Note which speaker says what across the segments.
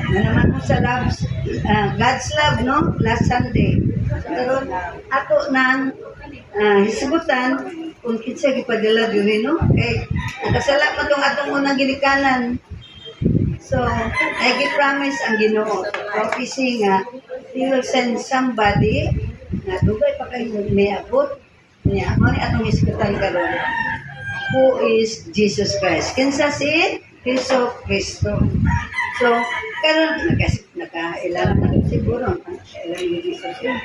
Speaker 1: Na naman ko sa God's love, no? Last Sunday. Pero ato nang hisugutan kung kinsa gipadala diri, no? Kay nakasala pa tong atong unang ginikanan. So, I gi-promise ang Ginoo, prophecy nga, He will send somebody na dugay pa kayo may abot niya. Ano ni atong hisugutan karon? Who is Jesus Christ? Kinsa si Hesus Kristo. So, karon nakailan na siguro, kailan ni Jesus yun.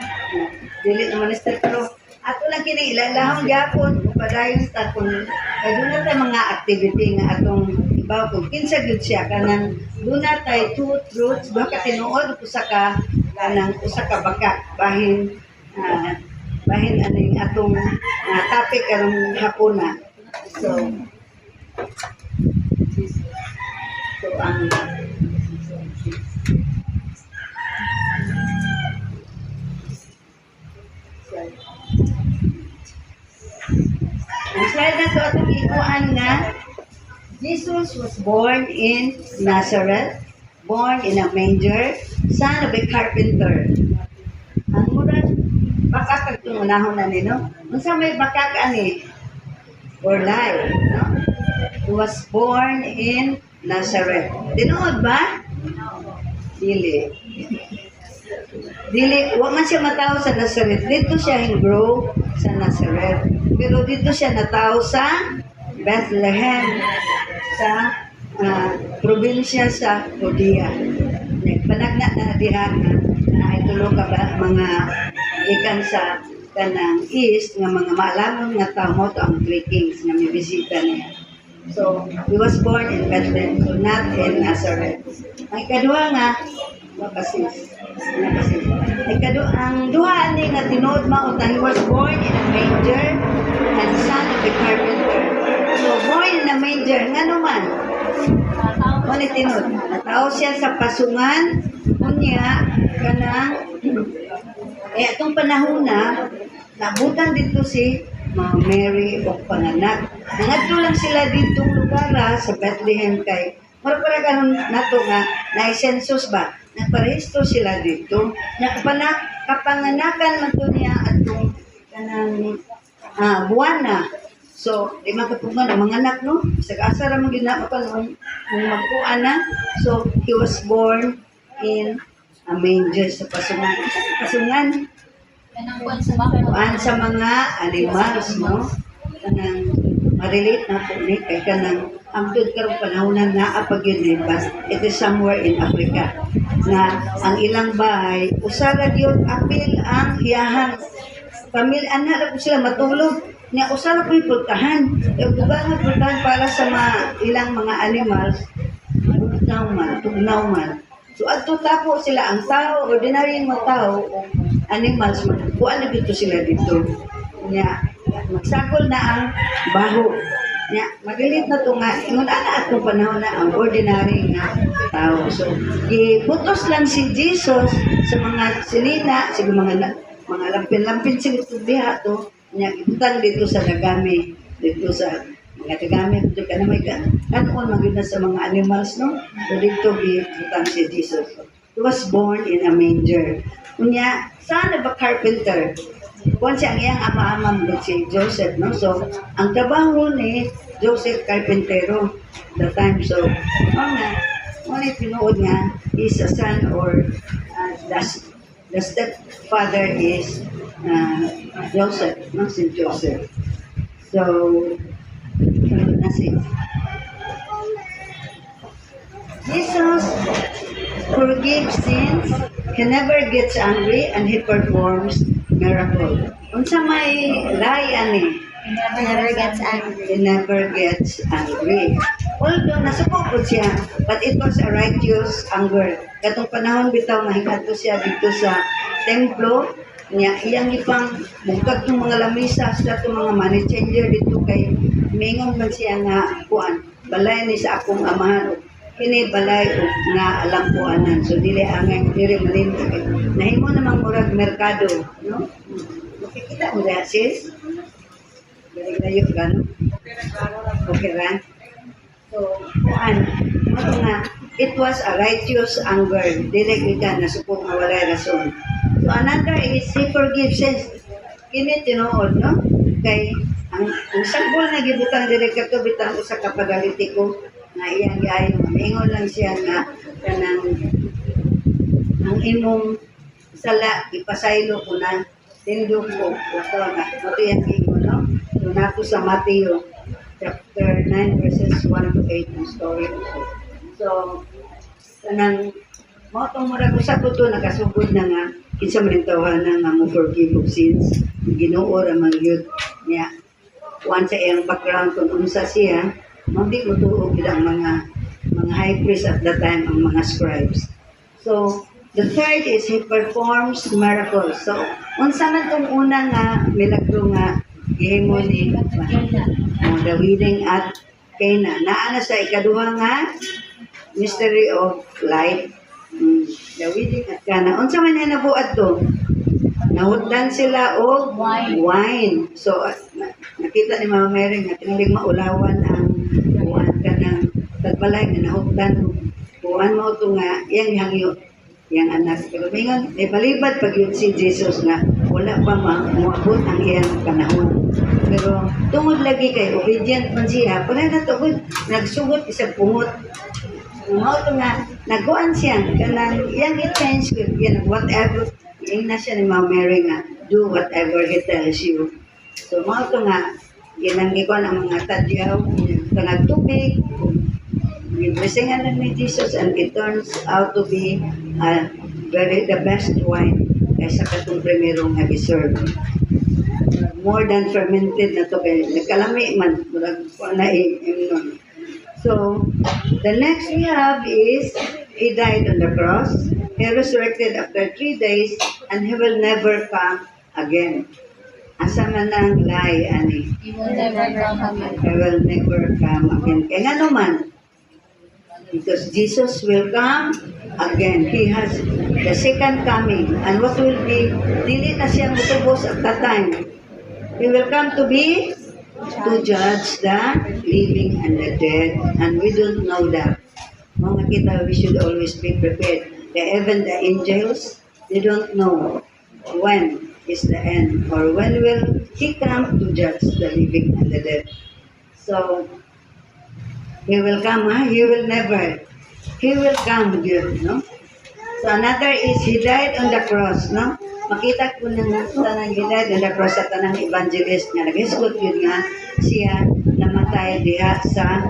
Speaker 1: Dili naman ni pero ato lang kini ilalahong gyapon padayon ta kung doon na tayo mga activity nga atong ibaw kung kinsa gyud siya kanang doon na tayo two truths baka tinuod usa ka kanang usa ka baka bahin aning atong topic karong hapuna. So ang slide na ito atong ikuan nga Jesus was born in Nazareth, born in a manger, son of a carpenter. Ang murag baka kag tunahon na ni, no? Unsa may baka ka ni? Or lie, no? He was born in Nazareth. Tinuod ba? Dili. Wa man siya matao sa Nazareth. Dito siya grow sa Nazareth. Pero dito siya natao sa Bethlehem, sa probinsya sa Judea. Nagpanagna na diha na itulo ka ba mga ikan sa kanang east nga mga maalamon nga tao mo to ang three kings nga may bisita niya. So, he was born in Bethlehem, so not in Nazareth. Ang ikaduha nga, ang duha ni nga tinuod mao he was born in a manger and son of a carpenter. So, born in a manger, nga naman, ano tinuod? Natao siya sa pasungan, kunya, kanang, atong panahon na, nabutan dito si Mary o panganak. Nangadto lang sila dito lugar sa Bethlehem kay para karon nato nga na-census ba? Nagparehistro sila dito. Kapanganakan man to niya atong kanang buwan na. So, di makapungan ang mga anak, no? Sag-asa ra man ginapa pa noon kung magkuan na. So, he was born in a manger sa pasungan. Pasungan. Kuan sa mga animals, no? Kanang ma-relate na po ni kay kanang amtod karong panahonan na apag yun it is somewhere in Africa na ang ilang bahay usaga yun apil ang hiyahan pamilya na ko sila matulog niya usaga po yung pultahan yung pultahan para sa ilang mga animals tugnaw man so adto tapo sila ang tao ordinary mga tao animals kuan na dito sila dito niya magsakol na ang baho niya magalit na to nga ingon ana atong panahon na ang ordinary nga tao so giputos lang si Jesus sa mga sinina sa mga lampin-lampin sila diha to niya gibutang dito sa dagami dito sa mga dagami dito kana may kanon magud sa mga animals no so dito gibutang si Jesus. He was born in a manger unya son of a carpenter. Kung siya ang iyang ama-amam si Joseph, no? So, ang trabaho ni Joseph Carpentero the time. So, ngunit pinuod nga, is a son or the stepfather is Joseph, no? Si Joseph. So, Jesus forgives sins, he never gets angry, and he performs miracle. Unsa may lie ani?
Speaker 2: He never gets angry.
Speaker 1: He never gets angry. Although nasuko po siya, but it was a righteous anger. Katong panahon bitaw nga hingadto siya dito sa templo, niya iyang ipang bugkag tong mga lamisa sa tong mga money changer dito kay mingon man siya nga kuan, balay ni sa akong amahan kini balay nga alam ko anan so dili angay dili malinti nahimo namang murag merkado no makikita mo diha sis dili layo gano okay ra so kuan mo nga it was a righteous anger. Dili ka na supong nga walay rason. So another is he forgives since kini tinuod, no? Kay ang sagbol na gibutang diri kadto bitang usa ka pagaliti ko na iyang giayo. Mingon lang siya nga kanang ang imong sala ipasaylo ko na tindog ko ako nga ito yung gingon, no? So nato sa Mateo chapter 9 verses 1 to 8 ng story. So kanang mo tong murag usa ko to nakasugod na nga kinsa man tawhan na nga mo forgive of sins Ginoo ra man gyud niya once sa iyang background kung unsa siya mandi mo tuog gid ang mga high priest at that time ang mga scribes. So the third is he performs miracles. So unsa man tong una nga milagro nga gihimo ni the wedding at Cana. Naa na sa ikaduha nga mystery of light. The wedding at Cana. Unsa man na nabuat to? Nahutdan sila og wine. So nakita ni Mama Mary nga tinalig maulawan ang buwan kanang tagbalay nga nahutdan buwan mo to nga yang hangyo yang anak. Pero mingon balibad pag yun si Jesus nga wala pa moabot ang iyang panahon. Pero tungod lagi kay obedient man siya, pala na tugod nagsugot isang pungot. Mao to nga nagkuan siya kanang yang i-change ko yan whatever yung na siya ni Mama Mary nga do whatever he tells you. So mao to nga ginanggi ko ang mga tadyaw kanang tubig gibrisingan na ni Jesus and it turns out to be the best wine kaysa katong primerong nga giserve. More than fermented na to kay nagkalami man murag na nun. So the next we have is he died on the cross, he resurrected after 3 days, and he will never come again. Asa man ang lie ani?
Speaker 2: He will never come again.
Speaker 1: He will never come again. Kaya nga naman, because Jesus will come again. He has the second coming. And what will be, dili na siyang utubos at that time. He will come to be, to judge the living and the dead. And we don't know that. Mga kita, we should always be prepared. Even the angels, they don't know when is the end or when will he come to judge the living and the dead. So, he will come, he will never. He will come good, no? So another is he died on the cross, no? Makita ko na nga tanang he died on the cross sa tanang evangelist nga nag-isgot yun nga siya namatay diha sa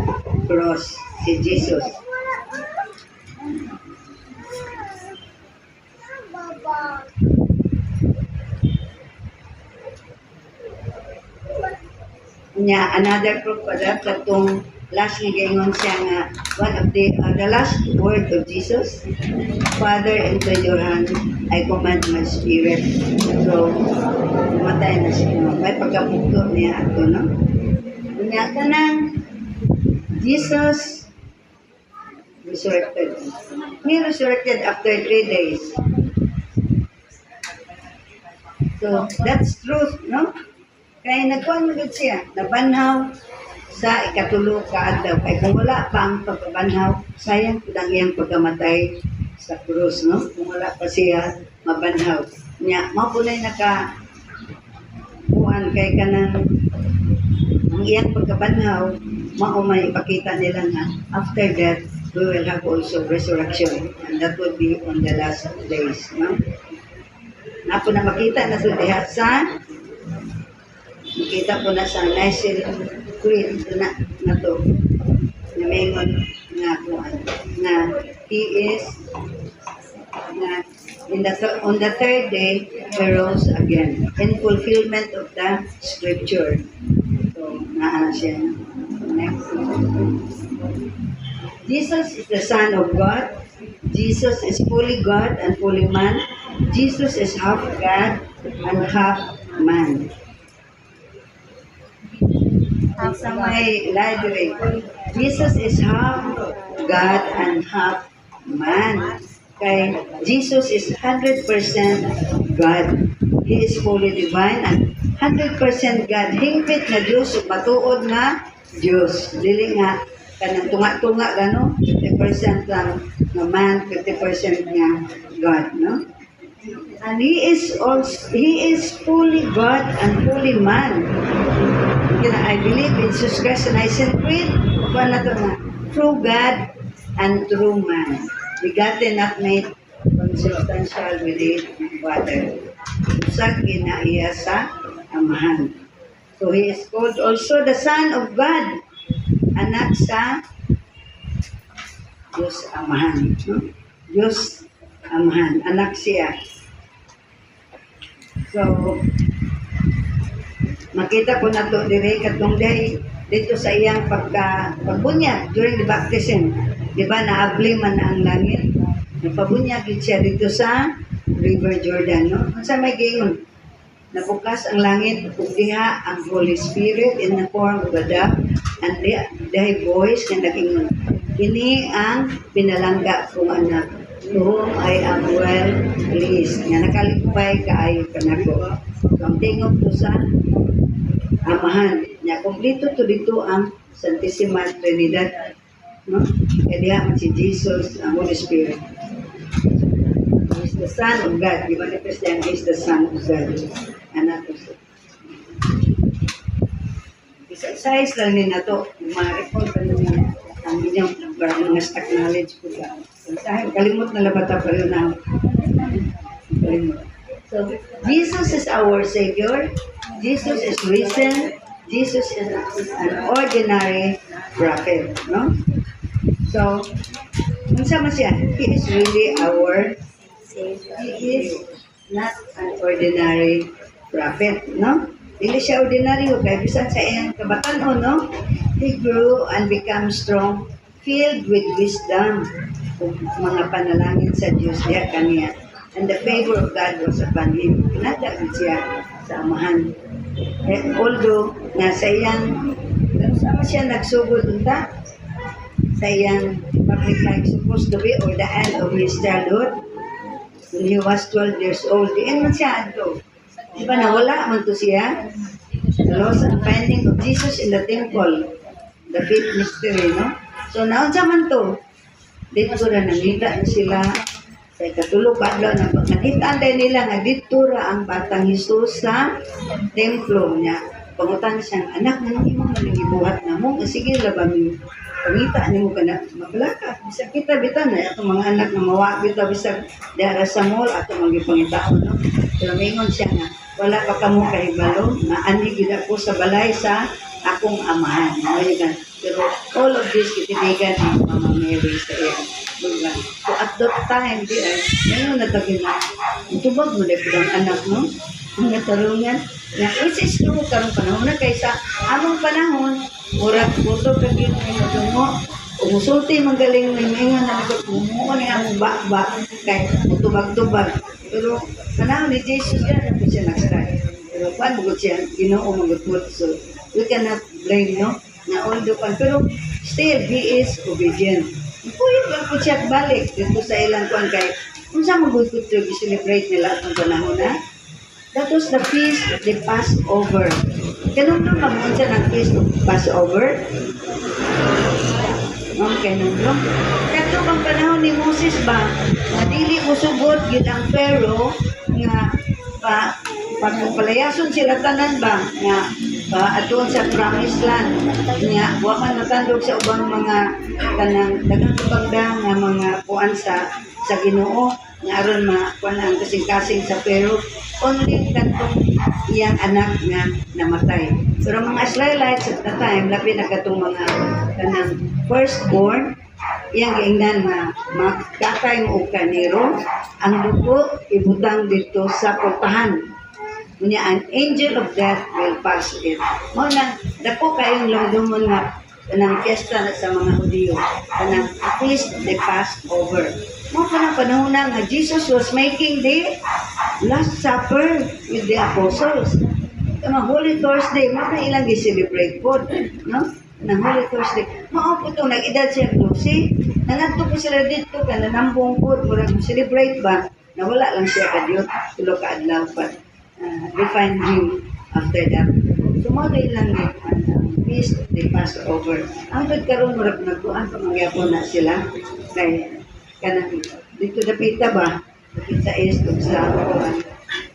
Speaker 1: cross, si Jesus. Nya another proof pa that katong last nga gaingon siya nga one of the last word of Jesus, Father, into your hand I command my spirit. So matay na siya, may pagkapugto niya ato, no? Nya kanang Jesus resurrected. He resurrected after 3 days. So that's truth, no? Kaya nagkuhan mo siya, nabanhaw sa ikatulo ka adlaw. Kaya kung wala pa ang pagkabanhaw, sayang po ang iyang pagkamatay sa krus, no? Kung wala pa siya mabanhaw. Nya, mapunay kuhan kay kanang ang iyang pagkabanhaw, maumay ipakita nila nga after death, we will have also resurrection. And that will be on the last days, no? Napo na makita na ito diha sa makita po na sa Nicene Creed na to na mayroon nga kuan na he is na on the third day he rose again in fulfillment of the scripture. So naana siya. Next. Jesus is the Son of God. Jesus is fully God and fully man. Jesus is half God and half man. Sa may library, Jesus is half God and half man. Kay Jesus is 100% God. He is fully divine and 100% God. Hingpit na Diyos, matuod na Diyos. Dili nga kanang tunga-tunga gano, 50% lang nga man, 50% nga God, no? And he is fully God and fully man. I believe in Jesus Christ and I Creed, kung na to nga, true God and true man. Begotten, not made, consubstantial with it, water. Sa kinaiya sa Amahan. So he is called also the Son of God, anak sa Diyos Amahan. No? Diyos Amahan, anak siya. So, makita ko na to dire katong day dito sa iyang pagbunyag during the baptism. Di ba naabli man na ang langit? Napabunyag siya dito sa River Jordan, no? Sa may gayon, nabukas ang langit ug diha ang Holy Spirit in the form of a dove and the voice nga nagingon. Kini ang pinalangga kong anak, to whom I am well pleased. Nga nakalipay kaayo kanako. So, ang tingog to sa Amahan. Nya kompleto to dito ang Santissima Trinidad. No? Kaya diha man si Jesus, ang Holy Spirit. He is the Son of God. Di ba ni Christian, He is the Son of God. Anak ko siya. Isa-size lang din na to. Ma-record pa naman ang inyong mga stock knowledge ko ba. Kalimut na labata pa rin na. Kalimut. So, Jesus is our Savior. Jesus is risen. Jesus is an ordinary prophet. No? So, unsa man siya? He is really our Savior. He is not an ordinary prophet. No? Dili siya ordinary. Kaya bisan sa iyang kabatanon, no? He grew and became strong, filled with wisdom. Mga panalangin sa Diyos diya kaniya. And the favor of God was upon him. Pinadagin siya sa Amahan. Although, nasa iyang, sama siya nagsugod unta, sa iyang public life supposed to be, or the end of his childhood, when he was 12 years old. Diyan man siya ato. Di ba nawala man to siya? The loss and finding of Jesus in the temple, the fifth mystery, no? So, naunsa man to? Dito na nangita sila sa ikatulog adlaw na nakita nila nga dito ra ang batang Jesus sa templo niya. Pangutang siyang anak nga nang imong nagibuhat na mo, sige labang mi pangita nimo kana maglaka. Bisa kita bitan na atong mga anak na mawa bitaw bisag dara sa mall ato magipangitaon, no? Pero mingon siya nga wala pa kamo kahibalo na ani gid ako sa balay sa akong amahan. Ngayon, pero all of this kitibigan ni Mama Mary sa iyang lugar. So at that time, ngayon natagin na, itubag mo na ang anak mo, ang natarungan, na which is true karong panahon na kaysa among panahon, murag puto kagin ng mo, umusulti magaling ng ngayon na nagpumuha ni among ba kay tubag-tubag. Pero panahon ni Jesus yan, na siya nag-start. Pero paano mo siya, ginoo magutmut. So, we cannot blame, no? Na although pan, pero still, he is obedient. Puyot lang po siya balik dito sa ilang kuan kay kung saan magutmut to, i-celebrate nila itong panahon na. That was the feast of the Passover. Ganun doon mamuon siya ng feast of Passover. Okay, nung kato bang panahon ni Moses ba, dili mo sugod yun ang Pharaoh nga pagpalayason sila tanan ba nga atun sa promised land nga wa man natandog sa ubang mga kanang daghang pagdang nga mga kuan sa Ginoo nga aron kuan ang kasing-kasing sa Pharaoh only katong iyang anak nga namatay. Pero mga Israelites at the time labi na katong mga kanang firstborn iyang giingnan nga magkakay mo og kaniro ang dugo ibutang dito sa pultahan. Unya an angel of death will pass it. Mo na dako kayong lumdumon nga kanang fiesta sa mga Hudiyo kanang feast the Passover. Mo pa na panahon na nga Jesus was making the Last Supper with the apostles. Kanang Holy Thursday mo na ilang gi-celebrate po, no? Nang Holy Thursday. Mao po to nag-edad siya 12. Nangadto po sila dito kana nambong po murag celebrate ba? Nawala lang siya kadiyot tulo ka adlaw pa. Define him after that. Sumagay lang ni feast of the Passover. Ang karon murag nagkuan pa mangyapon na sila kay kanang dito dapita ba? Dapit sa east ug sa kuan.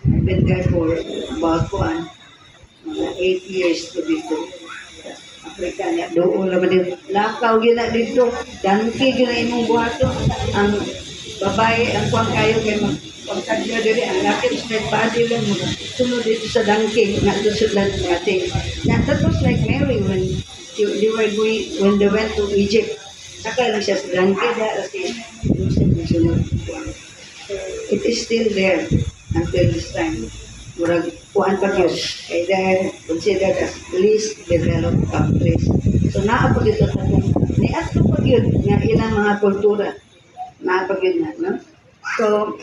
Speaker 1: I've been there for about kuan mga 8 years to dito. Africa niya, doon naman din. Lakaw yun na dito. Dangki yun na imong buhato. Ang babae, ang kuwang kayo kay pagkadya diri, ang nakit sa body lang mo. Sunod dito sa dangki, natusod lang mga things. That was like Mary they were going, when they went to Egypt. Saka lang siya sa dangki, kasi sunod. It is still there until this time. Murag kuan pa yun. Kaya dahil considered as least developed countries. So naapag ito sa niato pag yun nga ilang mga kultura. Naapag yun na, no? So,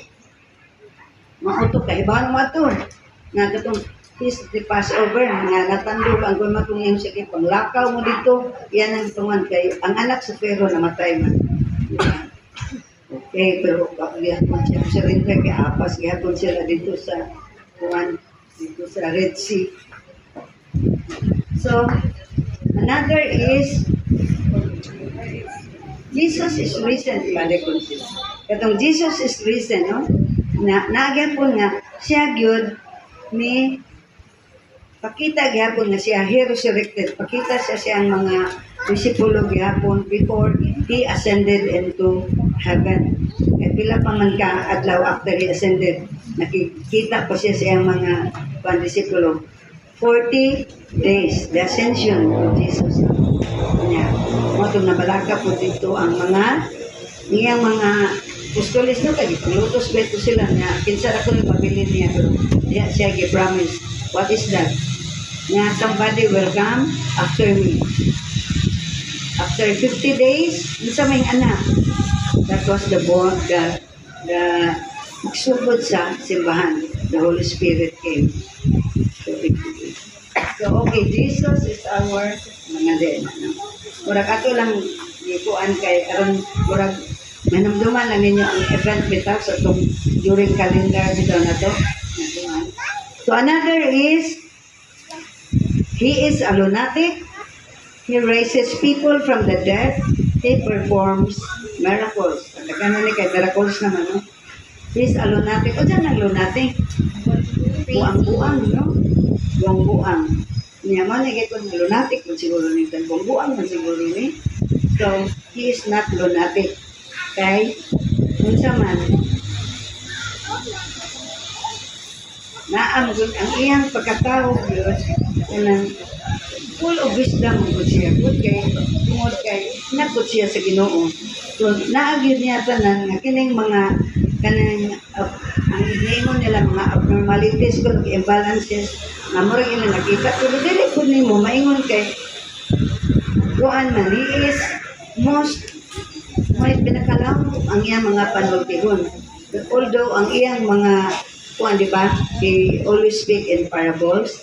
Speaker 1: mauto ka, iba ang mato. Nga katong feast the Passover, nga natandog ang kung matong yung sige, panglakaw mo dito, yan ang tungan kayo. Ang anak sa Pero namatay man. Okay, pero kapag siya surrender kay Apas, gihapon sila dito sa kuwan dito sa Red Sea. So, another is Jesus is risen, Padre Consil. Katong Jesus is risen, no? Nagyapon nga, siya gyud ni pakita gyapon nga siya he resurrected. Pakita siya siyang mga disipulo gyapon before he ascended into heaven. Kaya pila pa man ka adlaw after he ascended, nakikita pa siya siyang mga pandisipulo. 40 days, the ascension of Jesus. Kanya, matong nabalaka po dito ang mga niyang mga apostoles no kay lutos beto sila nga kinsa ra ko mabilin niya pero diya siya gi-promise. What is that? Nga somebody will come after me. After 50 days, unsa may anak? That was the magsugod sa simbahan. The Holy Spirit came. So, okay, Jesus is our mga din. Murag ato lang ikuan kay aron murag manumduman na ninyo ang event bitaw sa itong during calendar bitaw na to. So, another is he is a lunatic. He raises people from the dead. He performs miracles. Kaya ni kay miracles naman, no? He is a lunatic. O dyan ang lunatic? Buang-buang, no? Buang-buang. Niya man, nagay ko ng lunatic. Kung siguro nito, buang-buang man siguro ni. So, he is not lunatic. Okay? Kung sa man, ang iyang pagkatao, Diyos, kanang full of wisdom ang siya. Good kay, tungod kay, nakot siya sa Ginoo. So, naagid niya tanan nga kining mga kanang ang ginimo nila mga abnormalities kung imbalances na murag ila nakita. Pero dili po nimo maingon kay kuan man he is most may pinakalam ang iyang mga panultihon. Although ang iyang mga kuan di ba, he always speak in parables,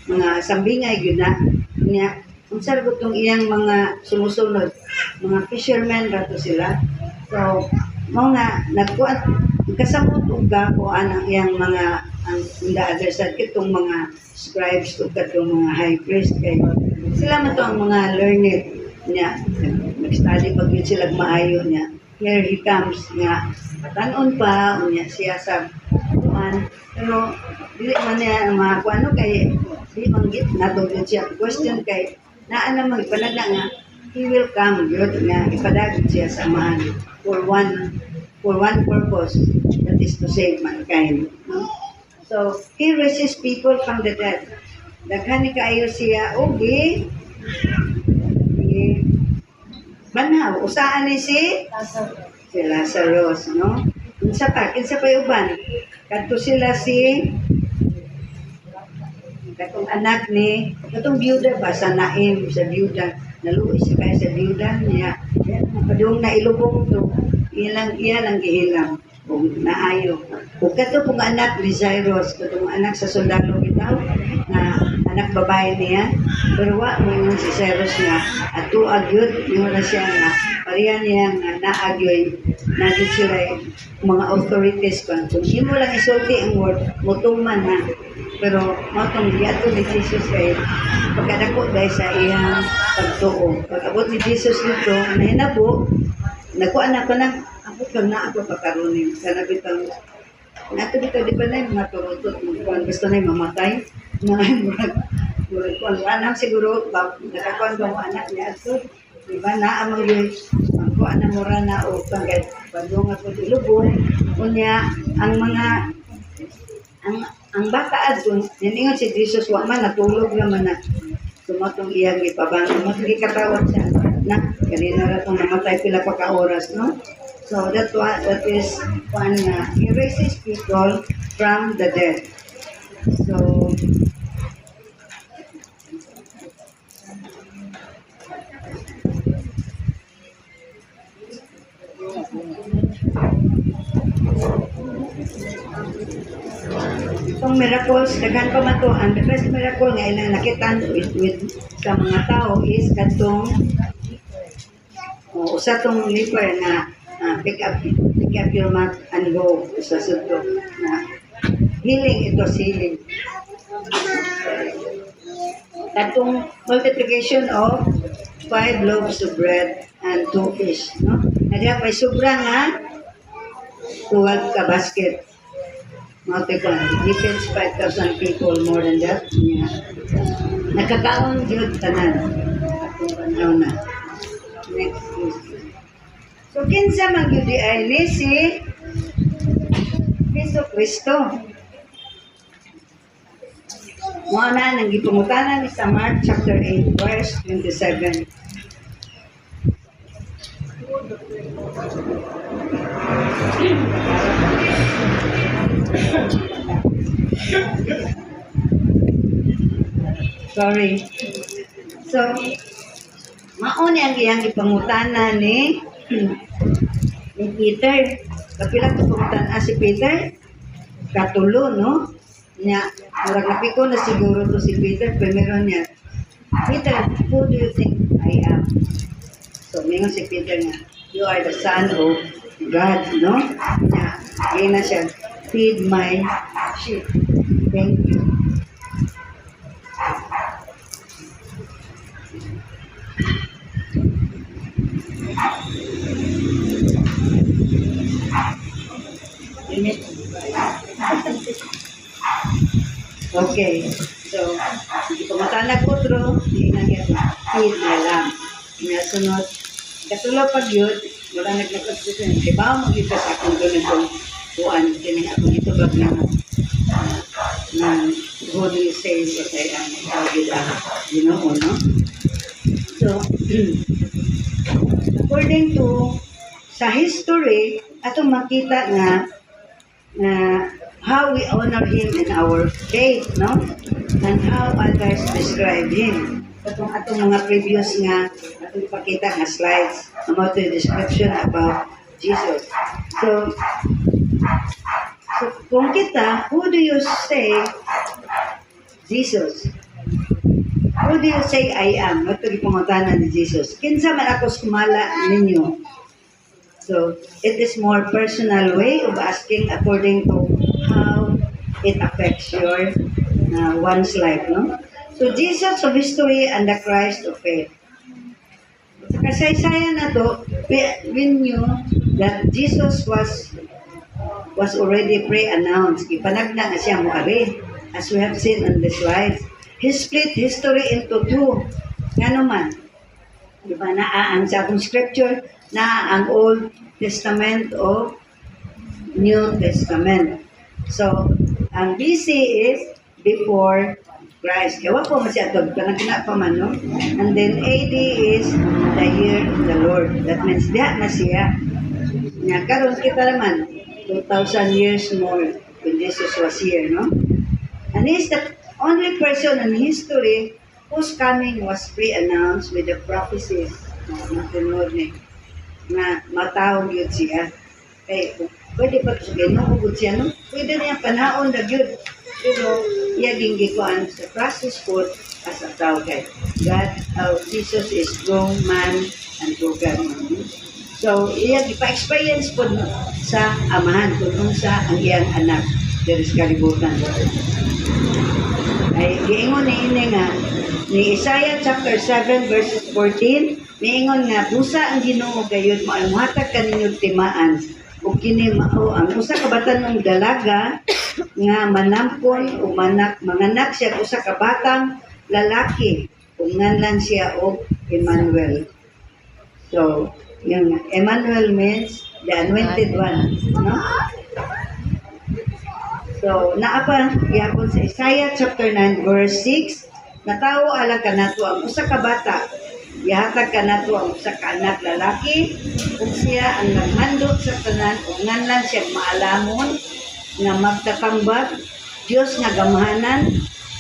Speaker 1: mga sambingay gyud na niya unsa ra tong iyang mga sumusunod mga fishermen rato sila. So mao nga nagkuan kasamot og kuan ang iyang mga ang the other side kitong mga scribes ug katong mga high priest kay sila man to ang mga learned niya nag-study pag yun sila maayo niya. Here he comes nga tanon pa niya siya sa kuan pero dili man niya mga kuano kay di manggit natugod siya question kay naa na magpanagna nga he will come yun nga ipadagod siya sa amahan for one purpose, that is to save mankind, no? So he raises people from the dead. Daghan ni kaayo siya okay banhaw usaan ni si Lazarus, no? Kinsa pa uban kadto sila si katong anak ni katong byuda ba sa Naim sa byuda naluoy siya kaya sa byuda niya padung na ilubong to ilang gihilang kung naayo ug kato pong anak ni Jairus katong anak sa sundalo bitaw na anak babae niya pero wa mo si Jairus nga ato agyud mo na siya nga pareha niya nga naagyoy nagit sila mga authorities kung imo lang isulti ang word mutuman na Pero matong giadto ni Jesus kay pagkadako dahil sa iyang pagtuo. Pag-abot ni Jesus dito, nahinabo, nagkuan na ko na, abot lang na ako pagkaroon sana bitang nato dito di ba na yung mga turutot kung gusto na yung mamatay na murag kung anak siguro nakakuan ba mo anak niya ito di ba na amang yun ang kuan na mura na o pagkat bandong ako dilubong kunya ang mga ang bata adun niningon si Jesus wa man natulog naman na sumatong iyang ipabangon mo sige katawan siya na kanina ra tong namatay pila pa ka oras no. So that is one he raises people from the dead. So itong miracles, daghan pa man to. Ang the best miracle nga ilang nakita with sa mga tao is katong usa tong leper na pick up your mat and go sa sudto na healing ito healing. Katong multiplication of 5 loaves of bread and 2 fish, no? Kaya pa sobra nga 12 ka basket. Multiple, defense 5,000 people, more than that. Yeah. Nakakaon yun tanan. Atong panahon na. Next is. So, kinsa man yun di ay ni si Kristo. Mga na, nang gipungutanan ni sa Mark chapter 8, verse 27. Sorry. So, mauni ang iyang ipangutana ni Peter. Kapila ko pangutana si Peter? Katulo, no? Nya, murag napiko na siguro to si Peter, primero niya, Peter, who do you think I am? So, mingon si Peter nga, you are the son of God, no? Nya, yun na siya, feed my sheep. Thank you. Okay, so, hindi ko matanag utro, hindi na feed my lamb. Inasunod, katulad pag yun, wala naglagpagsusun. Iba mo kita sa akong ganitong buwan, tining akong itubag na who do you say what I am, how did I, you know, no? So, according to sa history, atong makita nga how we honor him in our faith, no? And how others describe him. Atong mga previous nga atong ipakita nga slides about the description about Jesus. So kung kita, who do you say Jesus? Who do you say I am? Ito ipangutanan ni Jesus. Kinsa man ako sumala ninyo? So, it is more personal way of asking according to how it affects your one's life, no? So, Jesus of history and the Christ of faith. Kasaysayan na to, we knew that Jesus was already pre-announced. Ipanagna na siya muari, as we have seen on the slides. He split history into two. Nga naman, diba na ang sa akong scripture, na ang Old Testament o New Testament. So, ang BC is before Christ. Kaya po masyadog, kanagkina pa man, no? And then AD is the year of the Lord. That means diha na siya. Nga, karon kita naman, 2,000 years more when Jesus was here, no? And he's the only person in history whose coming was pre-announced with the prophecies na tinod ni na matawag yun siya. Eh, pwede pa ito sa ginoo siya, no? Pwede niya panahon na yun. Pero, iyaging gikuan sa process po as a tao kay God, Jesus is grown man and true God. So, iyag ipa-experience po sa amahan kung sa ang iyang anak. diri sa kalibutan. Ay giingon ni ini nga ni Isaiah chapter 7 verses 14, miingon nga busa ang Ginoo gayud mo ang matag kaninyo timaan ug kini mao ang usa ka batanong dalaga nga manampon o manganak siya usa ka batang lalaki ug nganlan siya og Emmanuel. So, yung Emmanuel means the anointed one, no? So, naapa gyapon sa Isaiah chapter 9 verse 6, natawo ala kanato ang usa ka bata, gihatag kanato ang usa ka anak lalaki, ug siya ang nagmandot sa tanan ug nganlan siya maalamon nga magtatambag, Dios nga gamahanan,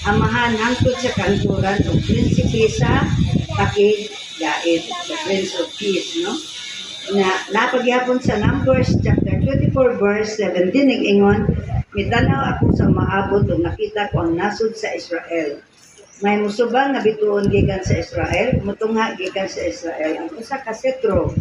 Speaker 1: amahan hangtod sa kanturan ug prinsipe sa takig-dait, the Prince of Peace, no? Na napagyapon sa Numbers chapter 24 verse 17 ig-ingon, mitanaw ako sa maabot ug nakita ko ang nasod sa Israel. May musubang nga bituon gikan sa Israel, mutungha gikan sa Israel ang usa ka setro.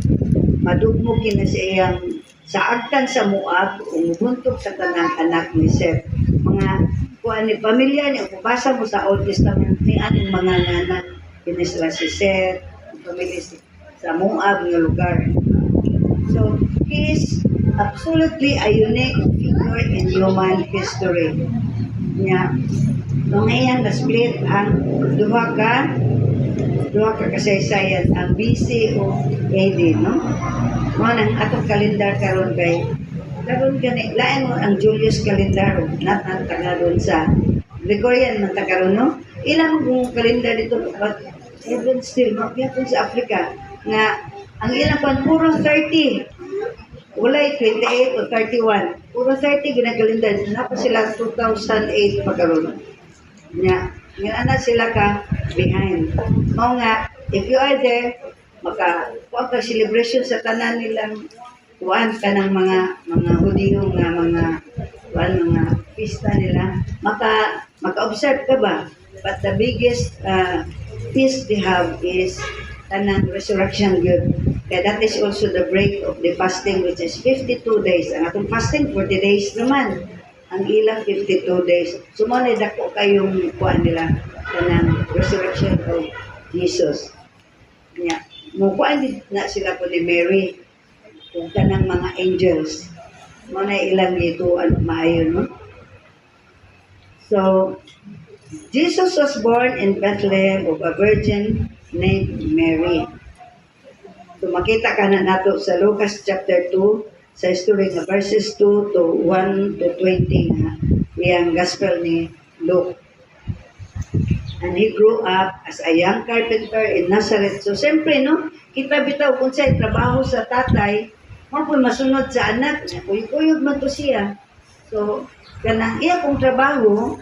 Speaker 1: Madugmog kini sa iyang sa agtan sa Moab ug mubuntog sa tanang anak ni Seth. Mga kuan ni pamilya niya, kung basa mo sa Old Testament ni aning mga nanan, kini sila si Seth, pamilya sa Moab nga lugar. So, he is absolutely a unique figure in human history. Nya, nung ngayon na-split ang duha ka kasaysayan, ang BC o AD, no? Mo nang atong kalendar karon kay karon gani lain mo ang Julius calendar not ang tagadon sa Gregorian man karon, no? Ilang kung kalendar dito but even still magyapon sa Africa nga ang ilang pan puro 30. Walay 28 o 31. Puro 30 ginakalendar. Napa sila 2008 pagkaroon. Nya, ana sila ka behind. Mao nga, if you are there, kuha ka celebration sa tanan nilang kuhaan ka ng mga Hudiyo nga mga pista nila, maka-observe ka ba? But the biggest feast they have is tanang resurrection good. Kaya that is also the break of the fasting which is 52 days. Ang atong fasting 40 days naman. Ang ilang 52 days. So mo na dako kayong kuan nila kanang resurrection of Jesus. Nya, mo kuan din na sila po ni Mary kung kanang mga angels. Mo na ilang dito ano maayo, no? So Jesus was born in Bethlehem of a virgin named Mary. So makita ka na nato sa Lucas chapter 2 sa history nga verses 2 to 1 to 20 nga iyang gospel ni Luke. And he grew up as a young carpenter in Nazareth. So siyempre, no, kita bitaw kung sa'y trabaho sa tatay, mapoy masunod sa anak, kuyog man to siya. So, kanang iya kong trabaho,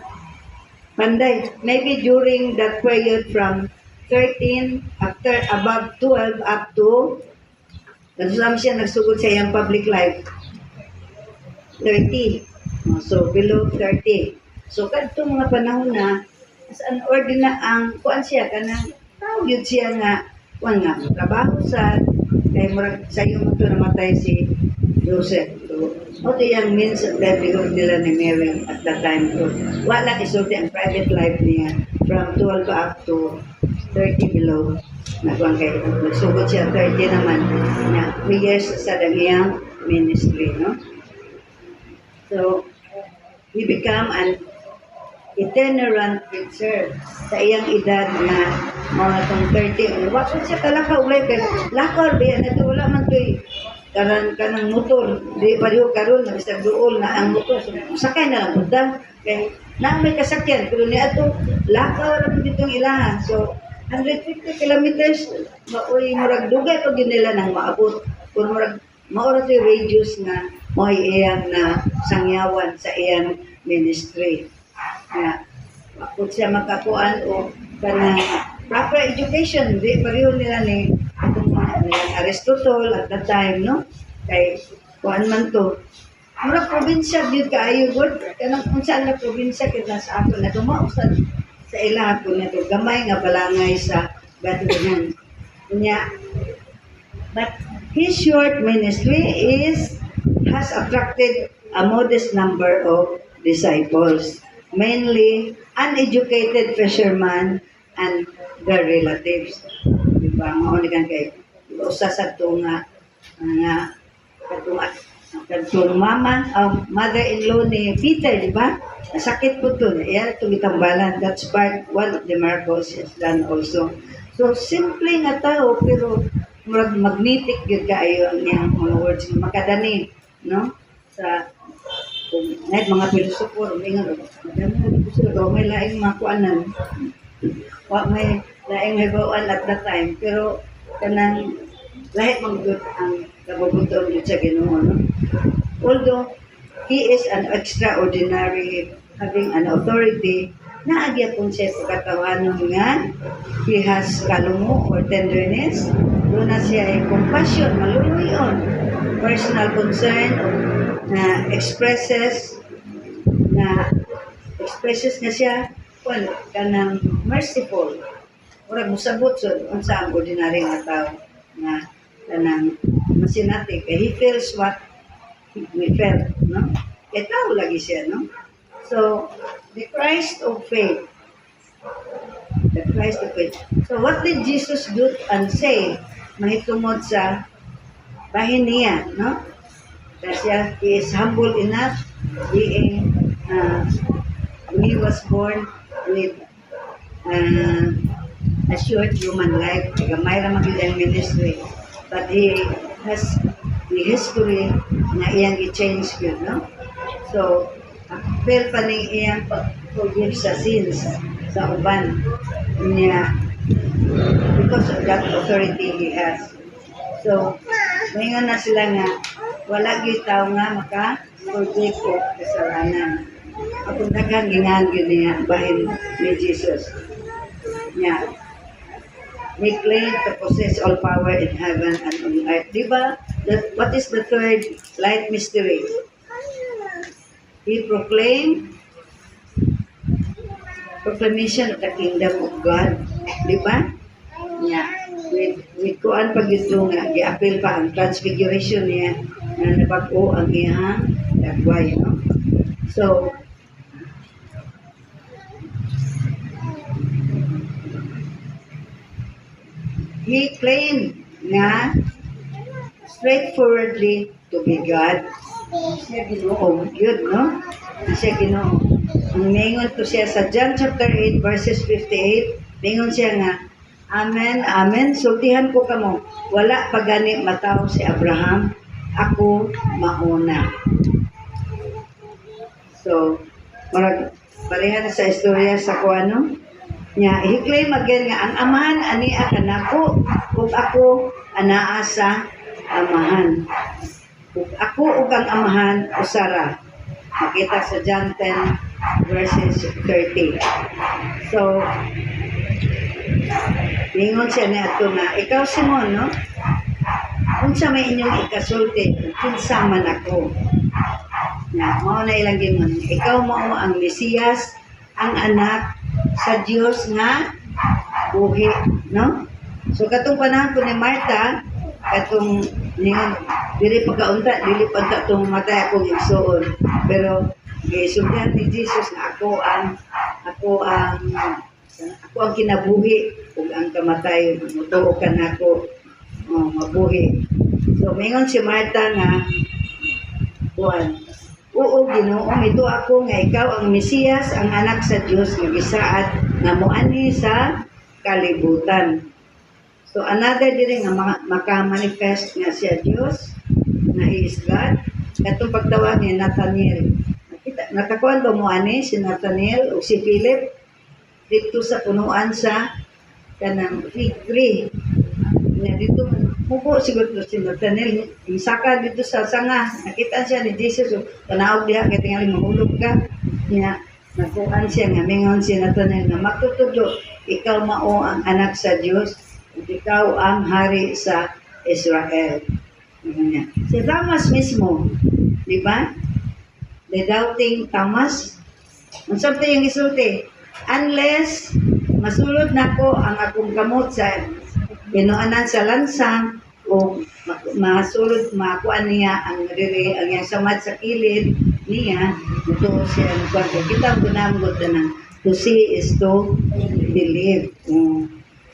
Speaker 1: panday, maybe during that period from 13, after above 12, up to, kasama siya nagsugod sa iyang public life, 30. So, below 30. So, kadto mga panahon na, as an ang kuan siya, kanang tawag yun siya nga, kuan nga, trabaho sa, kay murag sa'yo mo ito namatay si Joseph. So, ito yung means of livelihood nila ni Mary at that time. So, wala isulti ang private life niya from 12 up to 30 below. Nagkuhan kayo. Nagsugod siya 30 naman. Na 3 years sa dagiyang ministry, no? So, he became an itinerant preacher sa iyang edad na mga tong 30. Wakit siya talaka ulay kay lakar ba yan ito wala man to'y kanang motor di pariho karon na bisag duol na ang motor so, sakay na lang buda kay na may kasakyan pero ni ato lakar ditong ilahan so 150 kilometers maoy murag dugay pag nila nang maabot kung murag maura to'y radius na mo'y iyang na sangyawan sa iyang ministry. Kaya, kung siya makakuan o kanang proper education, di pareho nila ni Aristotle at that time, no? Kay, kuan man to. Mura probinsya, di kaayo, good. Kanang kung saan na probinsya, kita sa ako na tumausad sa ilahat ko na to. Gamay nga balangay sa Bethlehem. Kanya, but his short ministry has attracted a modest number of disciples, mainly uneducated fishermen and their relatives. Diba? Mauni kan kay usa sa tunga nga katong mama, mother-in-law ni Peter, di ba? Nasakit po ito. Iyan itong itambalan. That's part one of the miracles is done also. So, simple nga tao, pero magnetic yun kaayo ang iyang mga words. Makadani, no? Sa, kung mga pilosopo, ingat, madami gusto ko, may laing mga kuanan. May laing may bawaan at that time. Pero, kanang, lahat magdud ang kabubuton yun sa Ginoo, no? Although he is an extraordinary, having an authority, naagya po siya sa katawan nga he has kalungo or tenderness, doon na siya ay compassion, maluluyon, personal concern na expresses na siya well, kanang merciful. Murag musabot so unsa ang ordinary nga tao na kanang masinati kay he feels what we felt, no? Kaya tao lagi siya, no? So, the Christ of faith. The Christ of faith. So, what did Jesus do and say? Mahitungod sa bahin niya, no? Kasi he is humble enough, being, when he was born with a short human life, gamay ra magiging ministry. But he has the history na iyang i-change yun, no? So, apel pa ning iyang forgive sa sins sa uban niya because of that authority he has. So, ngayon na sila nga wala gyud tao nga maka-forgive o kasalanan. Ako daghan gingan gyud niya bahin ni Jesus. Yeah. He claimed to possess all power in heaven and on earth. Diba? What is the third light mystery? He proclaimed proclamation of the kingdom of God. Diba? Yeah. With kuan pag ito nga, gi-appeal pa ang transfiguration niya na nabag-o ang iyang dagway. No? So, he claimed nga straightforwardly to be God. Siya Ginoo, yun, no? Siya Ginoo. Ang mingon to siya sa John chapter 8 verses 58, mingon siya nga, Amen, Amen, sultihan ko kamo, wala pa gani mataw si Abraham, ako mauna. So, marag pareha na sa istorya sa kuano, nya i-claim again nga ang amahan ani kanako ug ako anaa sa amahan. Ug ako ug ang amahan usara. Makita sa John 10 verses 30. So ingon siya ni ato nga ikaw Simon, no? Unsa may inyong ikasulti kinsa man ako. Na mao na ilang gingon, ikaw mao ang Mesiyas, ang anak sa Dios nga buhi, no? So katong panahon ko ni Marta, katong ningon dili pagkaunta, dili pagka tong matay akong igsuon. Pero gisultihan ni Jesus na ako ang kinabuhi ug ang kamatay mutuo ka nako mabuhi. So mingon si Marta nga kuan, oo, Ginoo, ito ako nga ikaw ang Mesiyas, ang anak sa Dios nga gisaad nga moani sa kalibutan. So another diri nga maka-manifest nga siya Dios, nga he is God. Katong pagtawag ni Nathaniel. Nakakuan ba moani si Nathaniel o si Philip dito sa punuan sa kanang fig tree. Na dito mupo siguro si Nathaniel, isaka dito sa sanga, nakita siya ni Jesus, panawag diha kay tingali mahulog ka. Niya, nakuan siya nga, mingon si Nathaniel na magtutudo, ikaw mao ang anak sa Diyos, at ikaw ang hari sa Israel. Niya. Si Thomas mismo, di ba? The doubting Thomas, ang sabi yung isulti, unless masulod nako ang akong kamot sa binuanan sa lansang o masulod makuan niya ang iyang samad sa kilid niya, ito siya ang kwento. Kita ko namgot na to see is to believe.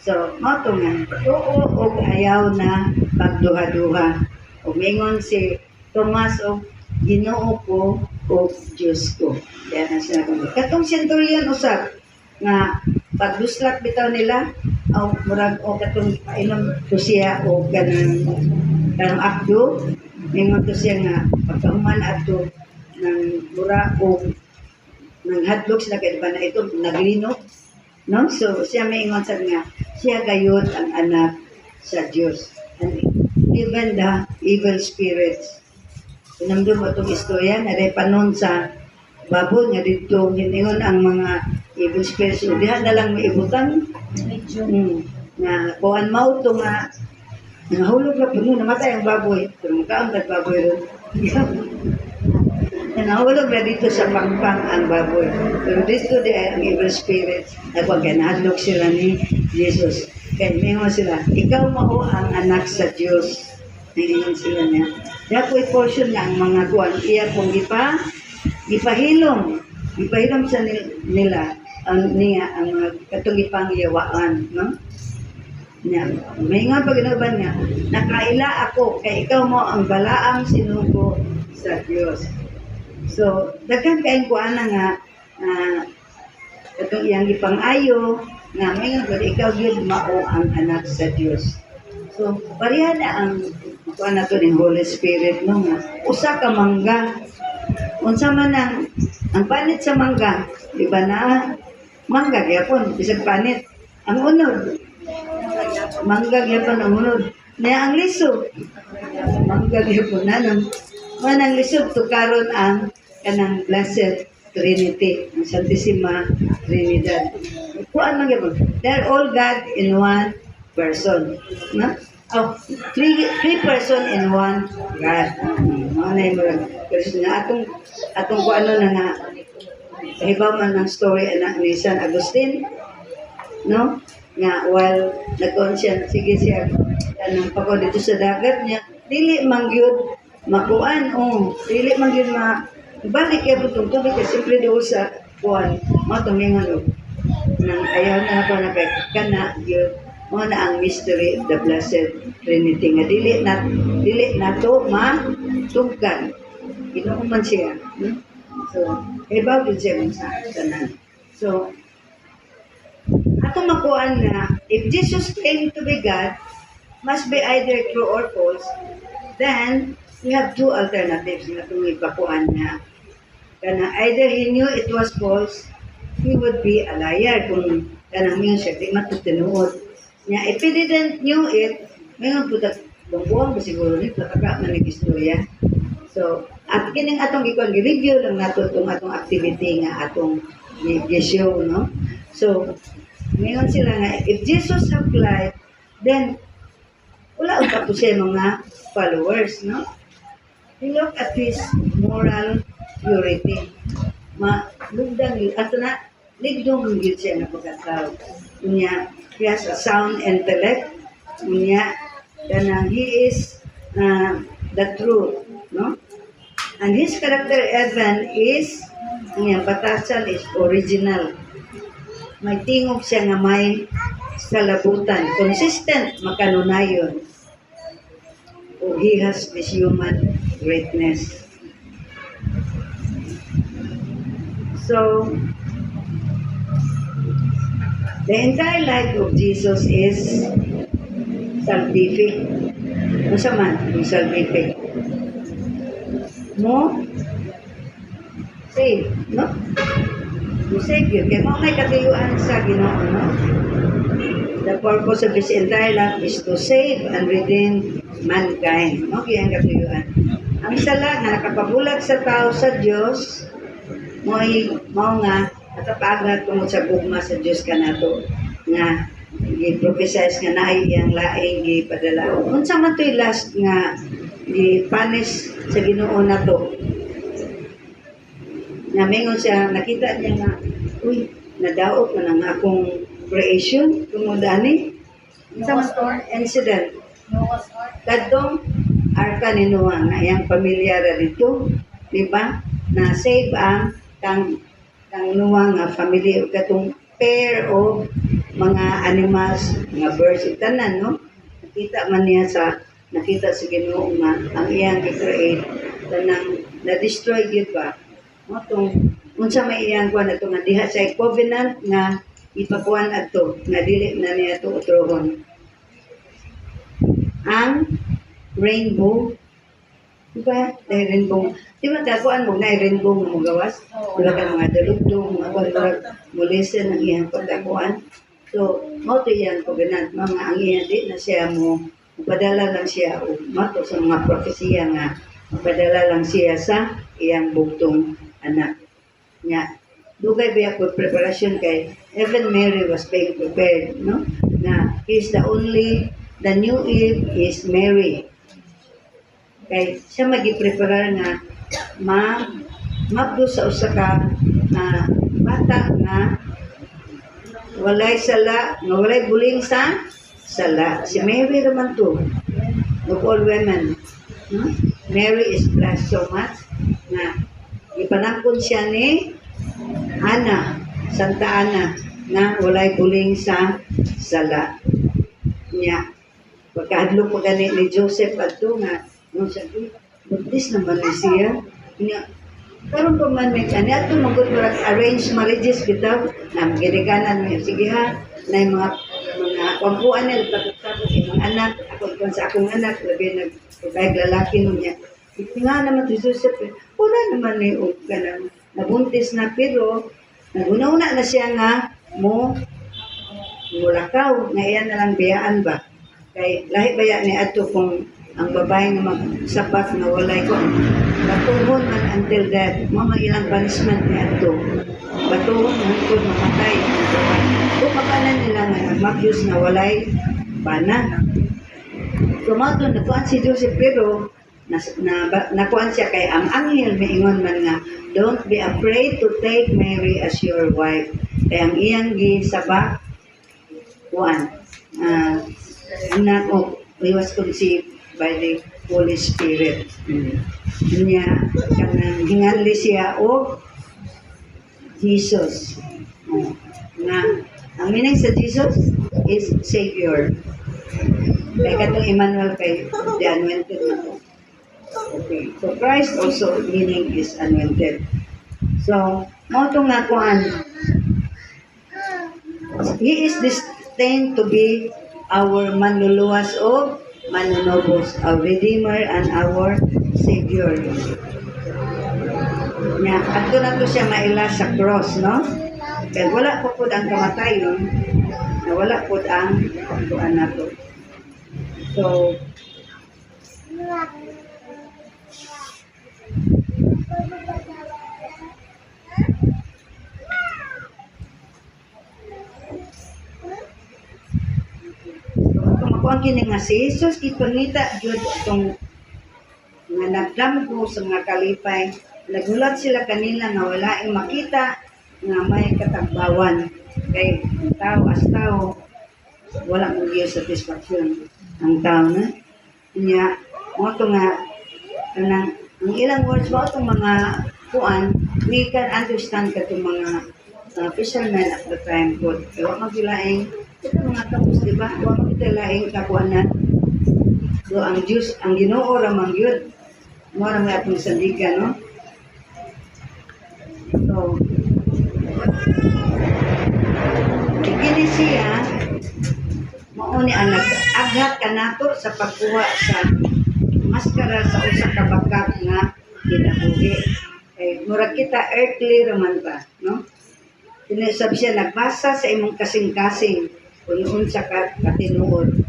Speaker 1: So, mo to nga, oo o ayaw na pagduha-duha. O mingon si Tomas o Ginoo ko o Diyos ko. Kaya na siya kung katong centurion usap nga pagduslat bitaw nila o murag o katong painom to siya o kanang akdo mingon to siya nga pagkahuman adto ng mura o ng hotdog sila kay ba na ito naglino no so siya mingon sa nga siya gayud ang anak sa Dios and even the evil spirits. Pinamdum mo itong istorya na rin panon sa baboy nga dito hiningon ang mga evil spirits. So, diha na lang maibutan. Na kuhan mo ito nga nahulog na puno, namatay ang baboy. Pero makaang baboy rin. Nahulog na dito sa pangpang ang baboy. Pero dito di ang evil spirits. At huwag nahadlok sila ni Jesus. Kaya may sila, ikaw mo ang anak sa Diyos. Nanginom sila niya. Kaya po i-portion na ang mga kuwan. Iya kung ipahilom sa nila ang niya ang mga katulipang yawaan. No? Niya, may nga paginaban niya, nakaila ako, kay ikaw mo ang balaang sinugo sa Diyos. So, daghan kayong kuwan na nga, itong iyang ipang-ayo, nga may nga ikaw yun mao ang anak sa Diyos. So, pareha na ang kuha na to ng Holy Spirit no nga. Usa ka mangga. Unsa man ang panit sa mangga, di ba na mangga gyapon bisag panit. Ang unod mangga gyapon ang unod. Na ang lisod mangga gyapon na nang manang lisod to karon ang kanang Blessed Trinity, ang Santissima Trinidad. Kuan man gyapon. They're all God in one person. No? Oh, three person in one God. Ano yung mga kasi na atong ko ano na nga kahibaw man ng story anak ni San Agustin no nga while nagkoon siya sige siya anong pagod dito sa dagat niya dili mangyud makuan dili mangyud balik kaya butong tubig kasi simple doon sa kuan mo tumingon nang ayaw na ako na kay kana yun mo na ang mystery of the Blessed Trinity nga dili na to matugkan inuman siya so ibaw din siya sa tanan so ato makuan nga if Jesus claimed to be God must be either true or false then we have two alternatives na itong ipakuan nga kana either he knew it was false he would be a liar kung kanang yun siya di matutinuod nga if he didn't knew it ngayon po buong po siguro nito taka man nag-istorya so at kining atong gikuan gi-review lang nato itong atong activity nga atong gi-show no so ngayon sila nga if Jesus have life then wala ang po siya mga followers no we look at his moral purity lugdang ato na ligdong yun siya na pagkatao niya he has a sound intellect niya kanang he is the truth no and his character even is niya batasan is original may tingog siya nga may salabutan consistent makanunayon o he has this human greatness so the entire life of Jesus is salvific. Ano sa man? Yung salvific. Mo? Save. No? Mo save yun. Kaya mo may katuyuan sa Ginoo. No? The purpose of His entire life is to save and redeem mankind. No? Kaya ang katuyuan. Ang sala na nakapabulag sa tao sa Diyos, mo nga atapagat tungod sa gugma sa Diyos ka na to nga i-prophesize nga na ay iyang laing gipadala. Unsa man to'y last nga i-punish sa Ginoo na to. Namingon siya, nakita niya nga, uy, nadaot na ng akong creation, tungod ani. Noah's Ark incident. Kadtong arka ni Noah nga iyang pamilya ra dito, di ba? na save ang kang nuwa nga family o katong pair o mga animals, mga birds, tanan, no? Nakita man niya nakita sa Ginoo nga ang iyang i-create tanang na-destroy gyud ba? Mo tong unsa may iyang kuan ato nga diha sa covenant nga ipakuan ato nga dili na niya to utrohon. Ang rainbow, diba? Dahil rainbow, di ba kakuan mo na rainbow nga mo gawas? Wala ka mga dalugdong, mga kuan, mulisen ang iyang pagkakuan. So, mo to iyang covenant, mga ang iyang di na siya mo, padala lang siya, o mato sa mga propesiya nga, padala lang siya sa iyang bugtong anak. Nga, dugay biya ko preparation kay even Mary was being prepared, no? Na he's the new Eve is Mary. Kay siya magi-prepare nga mabdo sa usa ka bata nga walay sala, nga walay buling sa sala. Si Mary naman to, of all women. No? Mary is blessed so much na ipanangkon siya ni Ana, Santa Ana, na walay buling sa sala. Nya, pagkahadlo pa gani ni Joseph ato nga, nung sabi, buntis naman ni siya. Nya, karon pa man may kani ato magud arranged marriages bitaw na gidikanan niya sige ha na mga pampuan nila tapos imong anak ako kon sa akong anak labi nag lalaki niya nga naman si Joseph wala naman ni og kanang nabuntis na pero naguna-una na siya nga mulakaw nga iyan na lang biyaan ba kay lahi baya ni ato kung ang babae nga magsapat na walay ko batuhon man until death mga ilang punishment ni ato batuhon hangtod mamatay kung makanan nila nga mag-use na walay bana tumaton nakuan si Joseph pero nakuan siya kay ang anghel miingon man nga don't be afraid to take Mary as your wife kay ang iyang gisaba kuan anak he was conceived by the Holy Spirit. Niya, kanang hinganli siya o Jesus. Nga, ang meaning sa Jesus is Savior. Kaya katong Emmanuel kay the anointed na to. Okay. So Christ also meaning is anointed. So, mo itong nakuan, He is destined to be our manluluwas o manunobos, our Redeemer and our Savior. Nga, ato na to siya maila sa cross, no? Kaya wala po po ang kamatayon, na wala po ang pagkuhan na to. So, ang kini nga si Jesus ipangita jud tong nga nagdamgo sa mga kalipay nagulat sila kanila nga wala ang makita nga may katagbawan kay tao as tao wala mo gyud satisfaction ang tao na niya mo to nga kanang ang ilang words ba itong mga kuan we can understand katong mga fishermen at the time po kaya maglaing ito mga tapos, di ba? Huwag ito laing kakuanan. So, ang Diyos, ang Ginoo ramang yun. Mara may atong sandigan, no? So, ikini siya, mauni ang nag-aghat ka nato sa pagkuha sa maskara sa usa ka bakat nga kinabuhi. Eh, murag kita earthly raman ba, no? Sinasabi siya, nagbasa sa imong kasing-kasing kung unsa ka katinuod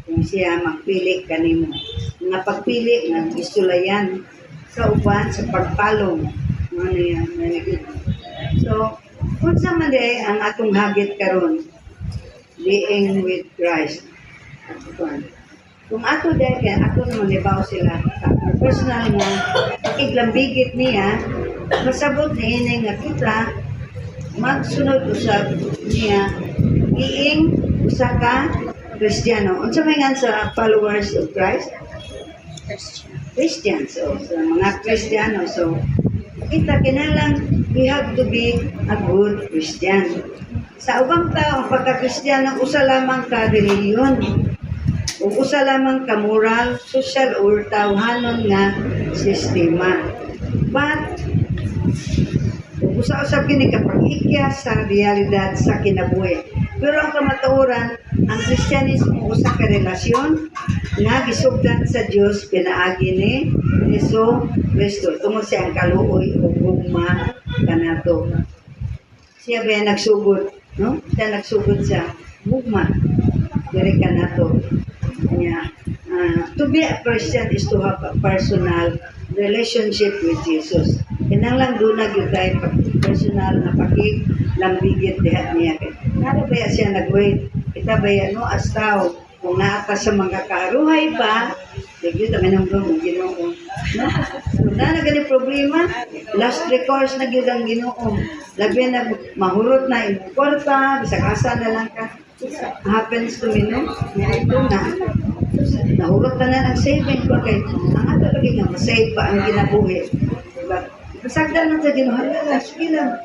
Speaker 1: kung siya magpili kanimo nga pagpili nga isulayan sa uban sa pagpalong ano yan so unsa man day ang atong hagit karon being with Christ kung ato day kay ato naman ibaw sila personal mo iglambigit niya masabot niini nga kita magsunod usab niya iing usa ka Kristiyano. Unsa may nga sa followers of Christ? Christians. So, sa mga Kristiyano. So, kita kinahanglan we have to be a good Christian. Sa ubang tao, ang pagka-Kristiyano, usa lamang ka reliyon. O usa lamang ka moral, social, or tawhanon nga sistema. But, usa-usap kini kapag ikya sa realidad sa kinabuhi. Pero ang kamatuoran, ang Kristyanismo usa ka relasyon nga gisugdan sa Dios pinaagi ni Hesus Kristo. Tungod siya ang kaluoy o gugma kanato. Siya ba nagsugod, no? Siya nagsugod sa gugma diri kanato. To be a Christian is to have a personal relationship with Jesus. Kinahanglan doon na gyud tayo personal na pakiglambigit diha niya. Nara ba siya nag-wait? Kita ba no as tao kung naata sa mga karuhay pa, dagyo tayo ng Ginoo. No? Kung na gani problema, last recourse na gyud ang Ginoo. Labi na mahurot na imong kwarta, bisag asa na lang ka. Happens to me, no? Ito na. Nahurot na ng saving ko kay ang ato lagi nga masave pa ang kinabuhi. Diba? Pasagdan na sa Ginoo, sige lang.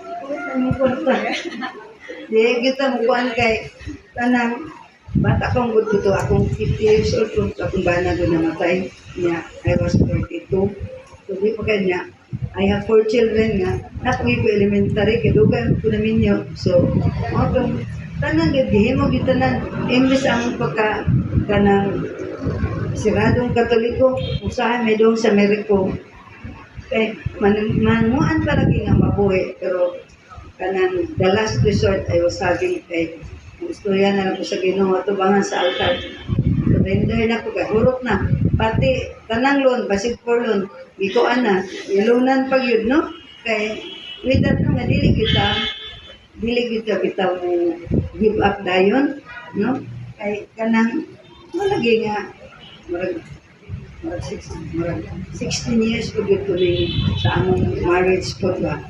Speaker 1: Ang kwarta. Di kita mo kuan kay tanang bata kong good to akong 50 years old kung akong bana doon namatay niya. I was 42. So di pa kanya. I have 4 children nga. Nakuwi ko elementary kay dugan ko namin yun. So, mga tanang gihimo gitanan imbes ang pagka kanang siradong Katoliko usahay may doon sa Ameriko kay manuan palagi nga mabuhi pero kanang the last resort I was having kay ang istorya na lang ko sa Ginoo tubangan sa altar surrender na ko kay hurot na pati tanang loan basig for loan gikuan na ilunan pag yun no kay with that nga dili kita mo give up dayon no kay kanang malagi nga marag 16 years ko dito sa among marriage ko ba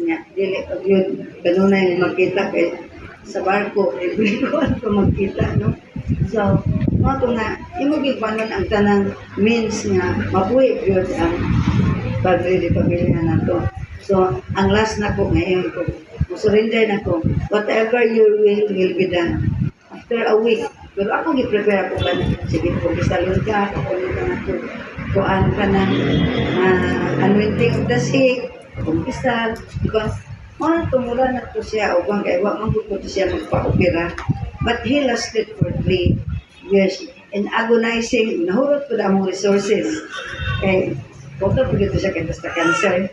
Speaker 1: nya dili pag yun kanunay magkita kay sa barko every ko magkita no so mo to nga imo gipanon ang tanang means nga mabuhi gyud ang pagdili pamilya nato so ang last na ko ngayon ko surrender na ko whatever your will be done after a week pero ako gi-prepare ako ba sige ko gisalon ka ako nito na to kuan ka ng anointing of the sick kumpisal because tumura na to siya o kung kaya wag ko to siya magpa-opera but he lasted for 3 years in agonizing nahurot ko na among resources kay kung ito siya kay basta cancer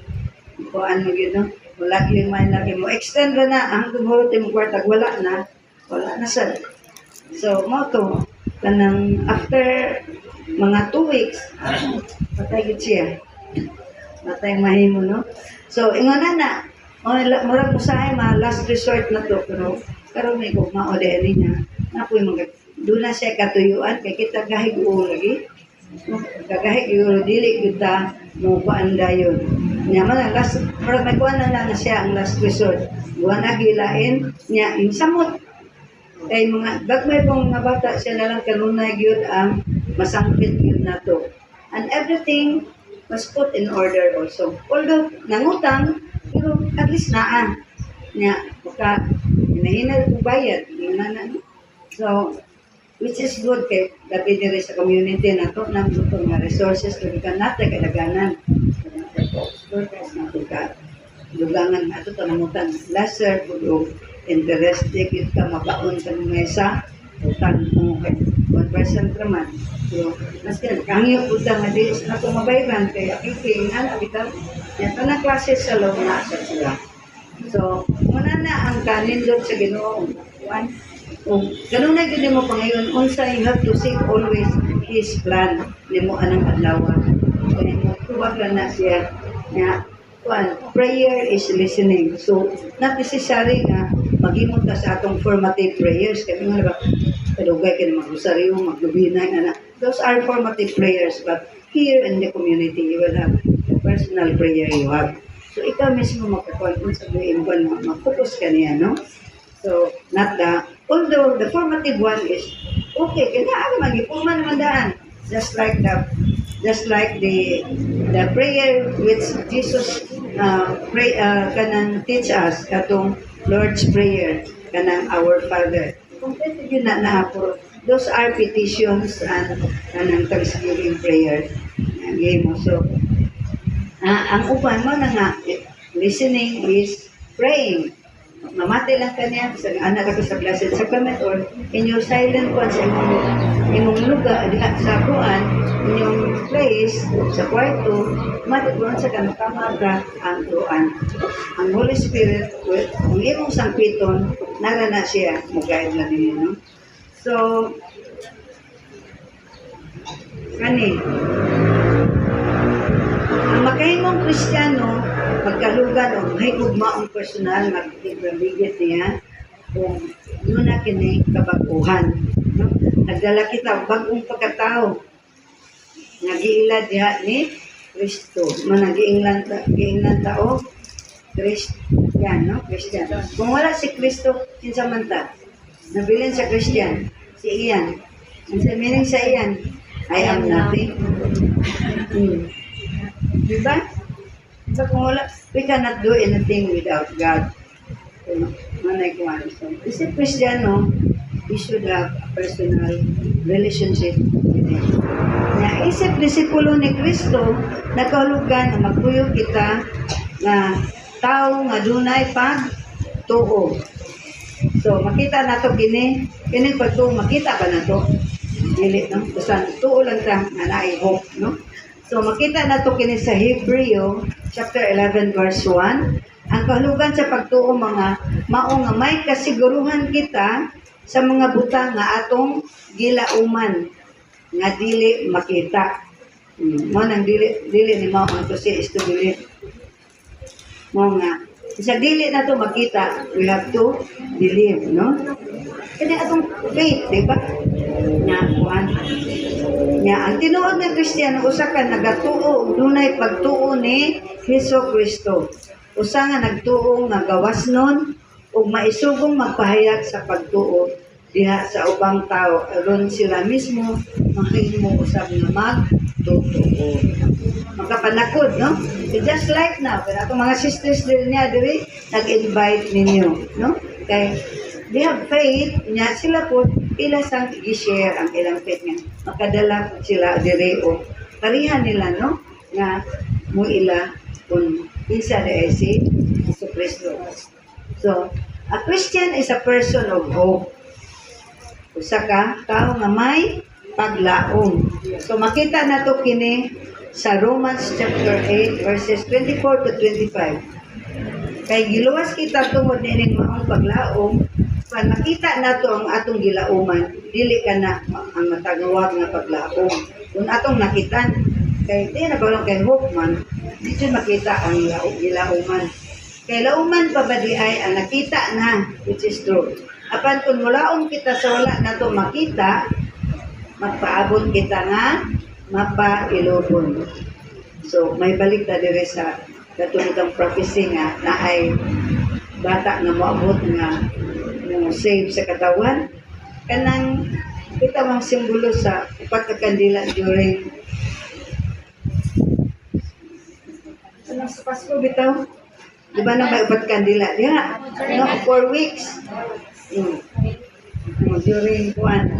Speaker 1: kuan mo yun no wala yung man lagi mo extend na ang tumurot yung kwartag wala na sad so mo to kanang after mga 2 weeks patay gid siya patay mahimo no so ingon na murag usahay last resort na to pero karon may gugma o dili niya napoy mga doon na siya katuyuan kay kita gahig ulo lagi gagahig ulo dili kita mo paandayon niya man ang last murag may kuan na lang siya ang last resort buwan agilain niya yung samot kay mga gagmay pong mga bata siya na lang kanunay gyud ang masangpit gyud nato and everything was put in order also although nangutang pero at least naa niya baka hinahinal ko bayad na so which is good kay dapat diri sa community nato nang ito nga resources kay kan natin kadaganan workers nato ka lugangan nato tanamutan lesser good interest tikit ka mabaon sa mesa utang mo kay 1% raman so mas kangyo utang nga di na ko mabayaran kay apikingan apitan yan tanang klase sa law na sa sila so muna na ang kanindot sa Ginoo one ganun na gini mo pa ngayon unsa you have to seek always His plan nimo anang adlaw kaya mo tuwag lang na siya nga prayer is listening so not necessary nga maghimot ka sa atong formative prayers kaya nga ba kadugay ka na mag-rosaryo maglubinay ana those are formative prayers but here in the community you will have the personal prayer you have so ikaw mismo makakuha kung sabihin ko na mag-focus ka niya no so not the although the formative one is okay kaya mag-ipuman naman daan just like the prayer which Jesus kanang teach us katong Lord's Prayer, kanang Our Father. Kompleto yun na nahapon. Those are petitions and kanang thanksgiving prayer. Okay mo. So, ang upan mo na nga, listening is praying. Mamatay lang ka niya, sa anak ako sa Blessed Sacrament or in your silent one sa imong lugar, sa kuan, in your place, sa kwarto, matiguan sa kanukamaga ang kuan. Ang Holy Spirit, ang imong sangpiton, nara na siya, mag-guide na ninyo, no? So, kani, ang makahimong Kristiyano, pagkalugan o mahigugma ang personal, mag-ibigit niya, kung nuna kini kabaguhan. No? Nagdala kita bagong pagkatao. Nag-iilad diha ni Kristo. Nag-iinglan tao, Christian, no? Christian. Kung wala si Kristo, kinsa man ta? Nabilin sa Christian, si Ian. Ang sa meaning sa Ian, I am nothing. Diba? So, kung wala, we cannot do anything without God. Manay ko ano. So, isip Kristiyano, we should have a personal relationship with Him. Na isip disipulo ni Kristo, nakahulugan na magpuyo kita na tao nga dunay pagtuo. So, makita na to kini pagtuo, makita ba na to? Dili, no? Basta tuo lang ta, nga na-i-hope, no? So, makita na to kini sa Hebreo, chapter 11, verse 1. Ang kahulugan sa pagtuo mga mao nga may kasiguruhan kita sa mga butang nga atong gilauman nga dili makita. Mo nang dili ni mao ang to say is to believe. Mo nga sa dili na to makita, we have to believe, no? Kaya atong faith, di ba? Na kuan. Nya ang tinuod ng Kristiyano usa ka nagatuo dunay pagtuo ni Hesus Kristo. Usa nga nagtuo nga gawasnon ug maisugong magpahayag sa pagtuo diha sa ubang tao aron sila mismo mahimo usab nga magtuo. Makapanakod, no? So just like now, pero atong mga sisters din niya diri nag-invite ninyo, no? Kay they have faith niya sila po ila sang i-share ang ilang faith niya. Makadala sila diri o parihan nila, no? Nga mo ila kung isa na si Jesu Cristo. So, a Christian is a person of hope. Usa ka tao nga may paglaom. So, makita na to kini sa Romans chapter 8 verses 24 to 25. Kay giluwas kita tungod nining maong paglaom, pag nakita nato ang atong gilauman, dili ka na ang matagawag nga paglaom. Kung atong nakitan, kay di na balong kay hope man, dito makita ang gilauman. Kay lauman pa ba di ay ang nakita na, which is true. Apan kung mulaom kita sa wala nato makita, magpaabot kita nga mapailobon. So, may balik na dire sa katulad prophecy nga na ay bata nga moabot nga save sa katawan. Kanang kita mang simbolo sa upat ka kandila during sa Pasko bitaw. Di ba na may upat kandila? Yeah, no, 4 weeks. During one.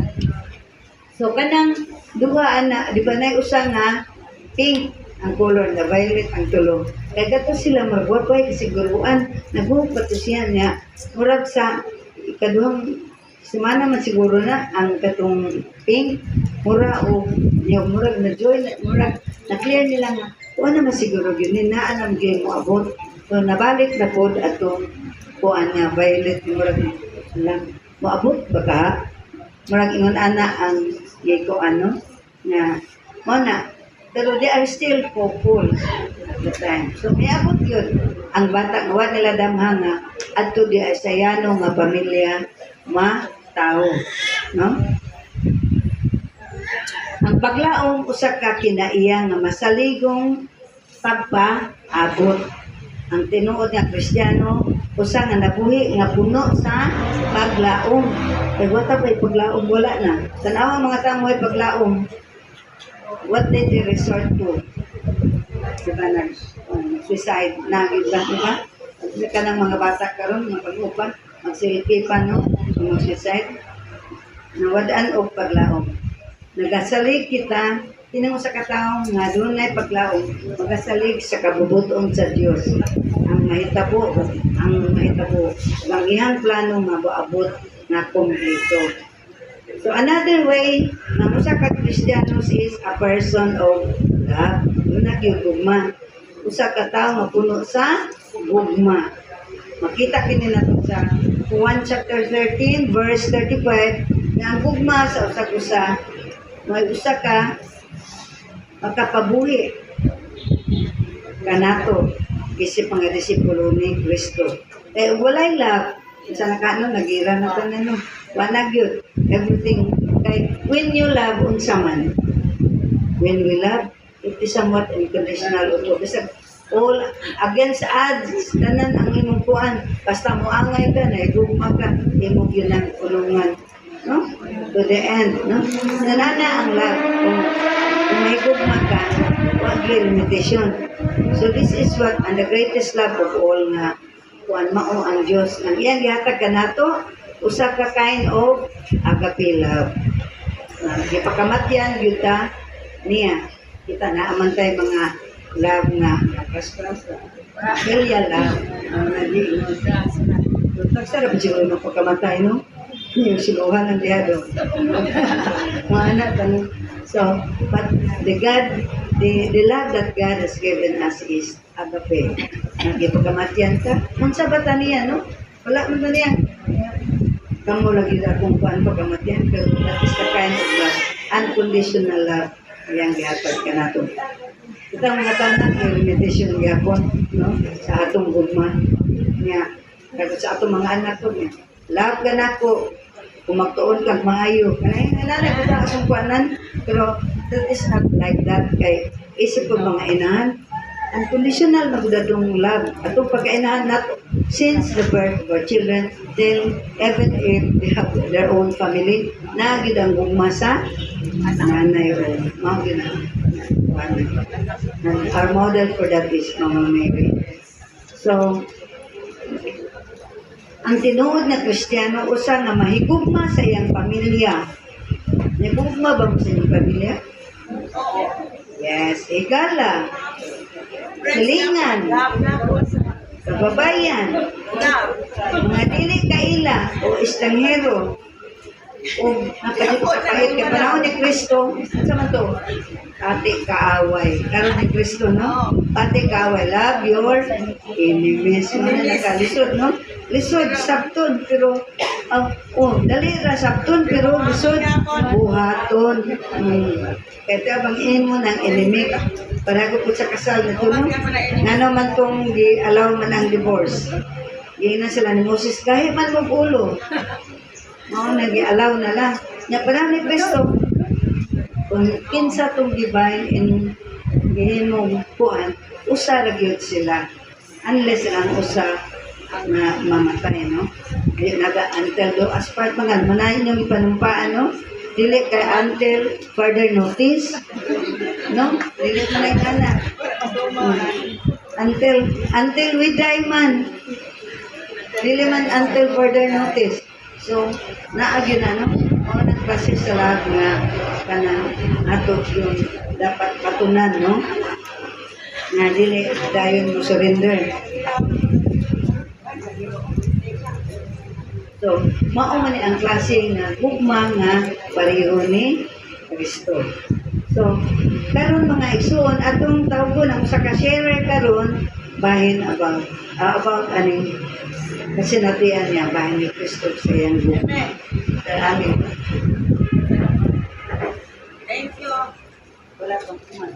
Speaker 1: So, kanang duha na, di ba na usa nga pink ang color, na violet ang tulong. Kaya gato sila magbuhat ko ay kasiguruan. Nagbuhat to siya niya. Murag sa ikaduhang semana man siguro na ang katong pink. Mura o yung murag na joy, murag na clear nila nga. Kung naman siguro yun, naan ang game mo abot. So, nabalik na po atong kuan nga violet, murag lang. Moabot ba ka? Murag ingon ana ang ko ano na mo na pero they are still hopeful at the time. So may abot yun ang bata nga nila damha nga adto di sa yano nga pamilya tao, no? Ang paglaom usa ka kinaiya nga masaligong pagpaabot. Ang tinuod nga Kristiyano usa nga nabuhi nga puno sa paglaom. Kay wata pa paglaom wala na. Tanawa mga tao ay paglaom. What did they resort to? Diba suicide na gid ba, di ba? Sa kanang mga bata karon nga pag-upan, magsilipipan no, mag-suicide. Nawadaan og paglaom. Nagasalig kita tinango sa kataong nga dunay paglaom, magasalig sa kabubuton sa Dios. Ang mahitabo, ang iyang plano nga moabot na kumpleto. So another way na usa ka Kristiyanos is a person of love. Una gyud gugma. Usa ka tawo nga puno sa gugma. Makita kini nato sa Juan chapter 13 verse 35 na ang gugma sa usa may usa ka makapabuhi kanato isip mga disipulo ni Kristo. Walay love sa nakano nagira na tanan no. Wala gyud everything kay when you love unsa man. When we love, it is somewhat unconditional o bisag all against odds tanan ang imong kuan basta moangay ka na gugma ka imong yun ang ulungan no to the end no nanana ang love kung may gugma ka wag limitation. So this is what and the greatest love of all nga kuan mao ang Dios ang iyang gihatag kanato usa ka kind of agape love. Gipakamatyan gyud ta niya kita naaman tay mga love nga kasprasa kaya love nadi tagsarap jud mo pagkamatay no yung siluhan ng diado mga anak ano. So but the love that God has given us is agape. Nagipagkamatyan ka unsa ba ta niya no wala man ta niya kamo lagi akong kuan pagkamatyan pero that is the kind of love unconditional love yang gihatag kanato. Kita mga tanan kay limitation gyapon no sa atong gugma niya kag sa atong mga anak ko niya love ka nako kung magtuon kag maayo kanay nanay ko ta asong kuanan pero that is not like that kay isip ko mga inahan unconditional magdadong love atong pagkainahan nato since the birth of our children till even if they have their own family na gid ang gugma sa nanay o mao gid our model for that is Mama Mary. So ang tinuod na Kristiyano usa nga mahigugma sa iyang pamilya. Nahigugma ba mo sa iyang pamilya? Yes, igala. Silingan. Kababayan. Mga dili kaila o estanghero. O nakadito sa kahit kay panahon ni Kristo, sa man to? Pati kaaway. Karon ni Kristo, no? Pati kaaway. Love your enemies. Ano na nakalisod, no? Lisod, sabton, pero dali ra sabton, pero lisod, buhaton. Kaya tabang mo ng enemy, para ko sa kasal na ito, no? Nga naman itong di-allow man ang divorce. Yan na sila ni Moses, kahit man mong ulo. Nag-i-allow na lang. Nga para ni Kristo, kung kinsa itong divine in gihimong kuan, usa ra gyud sila. Unless ang usa na mamatay, no? Naga until do as part mga manahin yung ipanumpaan, no? Dili kay until further notice, no? Dili man ay kana. Until we die man. Dili man until further notice. So naagyo na, no? O nagklase sa lahat nga kanang ato yung dapat patunan, no? Nga dili dayon mo surrender. So, mao man ang klase nga gugma nga pareho ni Kristo. So, karon mga igsoon atong tawgon ang usa ka sharer karon bahin about aning kasinatian niya bahin ni Kristo sa iyang gugma. Amen. Thank you. Wala pang kuman.